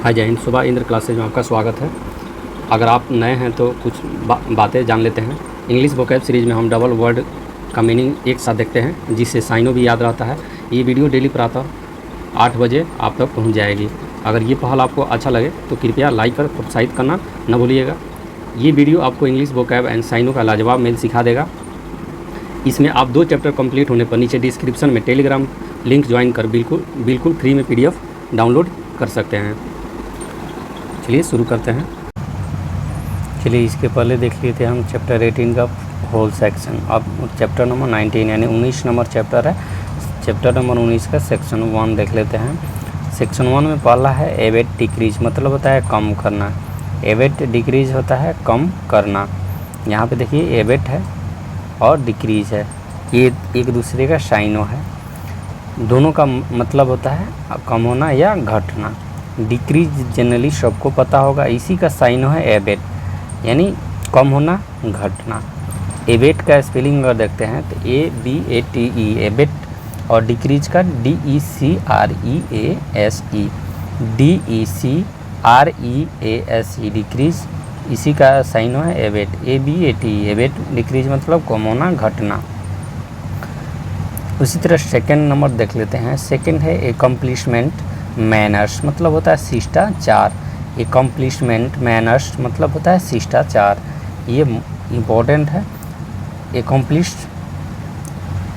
हाय जय हिंद। सुबह इंद्र क्लासेज में आपका स्वागत है। अगर आप नए हैं तो कुछ बातें जान लेते हैं। इंग्लिश वोकैब सीरीज़ में हम डबल वर्ड का मीनिंग एक साथ देखते हैं, जिससे साइनों भी याद रहता है। ये वीडियो डेली प्रातः 8 बजे आप तक पहुंच जाएगी। अगर ये पहल आपको अच्छा लगे तो कृपया लाइक कर प्रोत्साहित करना न भूलिएगा। ये वीडियो आपको इंग्लिश वोकैब एंड साइनों का लाजवाब मेल सिखा देगा। इसमें आप 2 चैप्टर कंप्लीट होने पर नीचे डिस्क्रिप्शन में टेलीग्राम लिंक ज्वाइन कर बिल्कुल फ्री में PDF डाउनलोड कर सकते हैं। चलिए शुरू करते हैं। चलिए इसके पहले देख लेते हैं हम चैप्टर 18 का होल सेक्शन। अब चैप्टर नंबर 19 यानी 19 नंबर चैप्टर है। चैप्टर नंबर 19 का सेक्शन 1 देख लेते हैं। सेक्शन 1 में पहला है एवेट डिक्रीज, मतलब होता है कम करना। एवेट डिक्रीज होता है कम करना। यहाँ पे देखिए एवेट है और डिक्रीज है, ये एक दूसरे का साइनो है। दोनों का मतलब होता है कम होना या घटना। डिक्रीज जनरली सबको पता होगा, इसी का साइनो है एवेट, यानी कम होना घटना। एवेट का स्पेलिंग अगर देखते हैं तो ABATE एवेट, और डिक्रीज का DECREASE डिक्रीज, इसी का साइनो है एवेट। ABATE एवेट डिक्रीज मतलब कम होना घटना। उसी तरह सेकंड नंबर देख लेते हैं। सेकंड है एकम्प्लिशमेंट मैनर्स, मतलब होता है शिष्टाचार। एकम्प्लिशमेंट मैनर्स मतलब होता है शिष्टाचार, ये इम्पोर्टेंट है।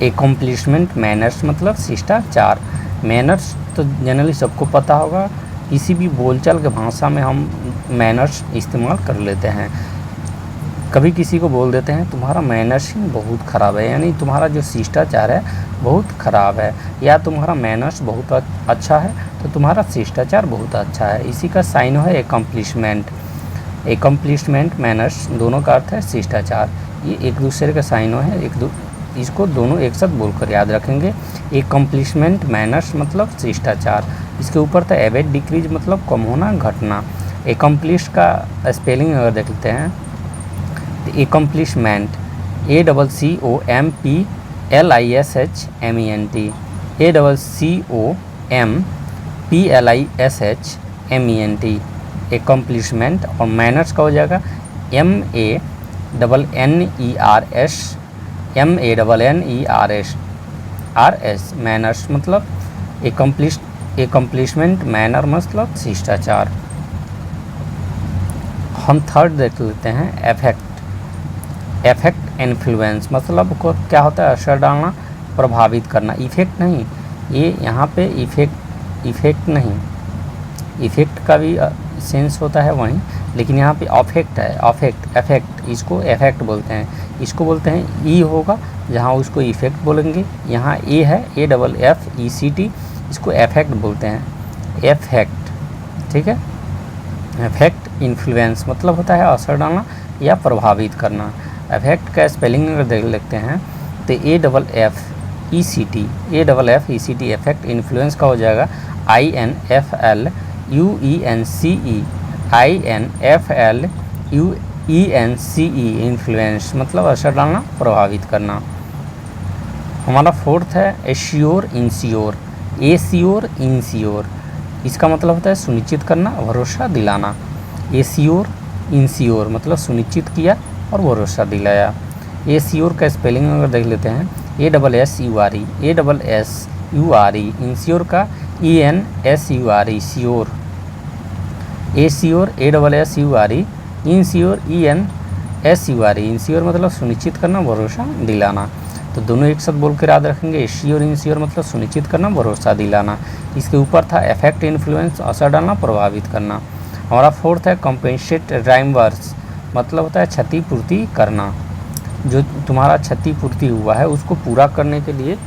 एकम्प्लिशमेंट मैनर्स मतलब शिष्टाचार। मैनर्स तो जनरली सबको पता होगा, किसी भी बोलचाल के भाषा में हम मैनर्स इस्तेमाल कर लेते हैं। कभी किसी को बोल देते हैं तुम्हारा मैनर्स ही बहुत ख़राब है, यानी तुम्हारा जो शिष्टाचार है बहुत ख़राब है, या तुम्हारा मैनर्स बहुत अच्छा है तो तुम्हारा शिष्टाचार बहुत अच्छा है। इसी का साइन है एकम्प्लिशमेंट। एकम्प्लिशमेंट मैनर्स दोनों का अर्थ है शिष्टाचार, ये एक दूसरे का साइन है। इसको दोनों एक साथ बोलकर याद रखेंगे। एकम्प्लिशमेंट मैनर्स मतलब शिष्टाचार। इसके ऊपर था एवेट डिक्रीज मतलब कम होना घटना। एकम्प्लिश का स्पेलिंग अगर देख लेते हैं तो एकम्प्लिशमेंट ACCOMPLISHMENT, ACCOMPLISHMENT एकम्प्लिशमेंट। और मैनर्स का हो जाएगा MANNERS मैनर्स मतलब एकम्प्लिशमेंट। मैनर मतलब शिष्टाचार। हम थर्ड देख लेते हैं एफेक्ट। एफेक्ट इन्फ्लुएंस मतलब को क्या होता है, असर डालना, प्रभावित करना। इफेक्ट नहीं, ये यहाँ पे इफेक्ट नहीं, इफेक्ट का भी सेंस होता है वहीं, लेकिन यहाँ पे अफेक्ट है। अफेक्ट इसको इफेक्ट बोलते हैं। इसको बोलते हैं ई होगा जहाँ उसको इफेक्ट बोलेंगे। यहाँ ए है AFFECT, इसको इफेक्ट बोलते हैं। इफेक्ट, ठीक है। इफेक्ट इन्फ्लुएंस मतलब होता है असर डालना या प्रभावित करना। इफेक्ट का स्पेलिंग अगर देख लेते हैं तो AFFECT इफेक्ट। इन्फ्लुएंस का हो जाएगा INFLUENCE इन्फ्लुएंस मतलब असर डालना, प्रभावित करना। हमारा फोर्थ है एश्योर इंश्योर। इसका मतलब होता है सुनिश्चित करना, भरोसा दिलाना। एश्योर इंश्योर मतलब सुनिश्चित किया और भरोसा दिलाया। एश्योर का स्पेलिंग अगर देख लेते हैं ASSURE इंश्योर का ENSURE sure. Assure ASSURE ensure ENSURE ensure मतलब सुनिश्चित करना, भरोसा दिलाना। तो दोनों एक साथ बोल कर याद रखेंगे। एश्योर इंश्योर मतलब सुनिश्चित करना, भरोसा दिलाना। इसके ऊपर था इफेक्ट इन्फ्लुएंस असर डालना, प्रभावित करना। हमारा फोर्थ है कॉम्पेंसेट राइमवर्स, मतलब होता है क्षतिपूर्ति करना। जो तुम्हारा क्षतिपूर्ति हुआ है उसको पूरा करने के लिए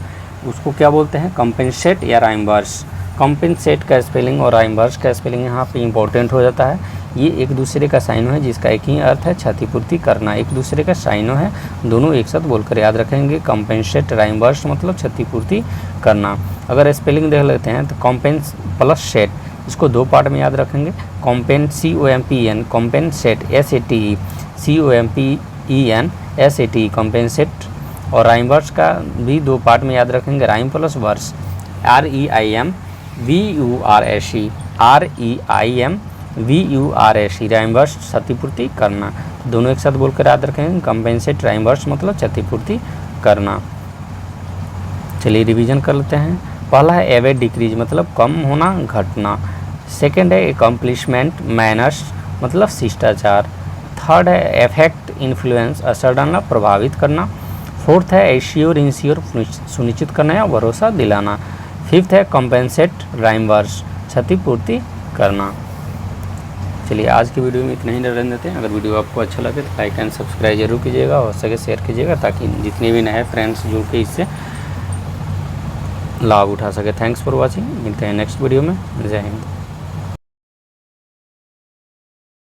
उसको क्या बोलते हैं, कॉम्पेंसेट या राइमवर्स। कॉम्पेंसेट का स्पेलिंग और राइमवर्स का स्पेलिंग यहाँ पे इंपॉर्टेंट हो जाता है। ये एक दूसरे का साइनो है जिसका एक ही अर्थ है क्षतिपूर्ति करना। एक दूसरे का साइनो है, दोनों एक साथ बोलकर याद रखेंगे। कॉम्पेंसेट राइमवर्स मतलब क्षतिपूर्ति करना। अगर स्पेलिंग देख लेते हैं तो कॉम्पेंस प्लस सेट, इसको 2 पार्ट में याद रखेंगे। कॉम्पेन COMPEN compensate SATE COMPEN SATE compensate. और राइमवर्स का भी 2 पार्ट में याद रखेंगे। राइम प्लस वर्स REIMVURSE REIMVURS राइमवर्स क्षतिपूर्ति करना। दोनों एक साथ बोलकर याद रखेंगे। कंपेंसेट राइमवर्स मतलब क्षतिपूर्ति करना। चलिए रिवीजन कर लेते हैं। पहला है एवेड डिक्रीज मतलब कम होना, घटना। सेकंड है एकम्प्लिशमेंट मैनर्स मतलब शिष्टाचार। थर्ड है एफेक्ट इन्फ्लुएंस असर डालना, प्रभावित करना। फोर्थ है एश्योर इंश्योर सुनिश्चित करना या भरोसा दिलाना। फिफ्थ है कंपेंसेट राइमवर्स क्षतिपूर्ति करना। चलिए आज की वीडियो में इतना ही रहने देते हैं। अगर वीडियो आपको अच्छा लगे तो लाइक एंड सब्सक्राइब जरूर कीजिएगा और सके शेयर कीजिएगा ताकि जितने भी नए फ्रेंड्स जुड़ के इससे लाभ उठा सके। Thanks for watching. मिलते हैं नेक्स्ट वीडियो में। जय हिंद।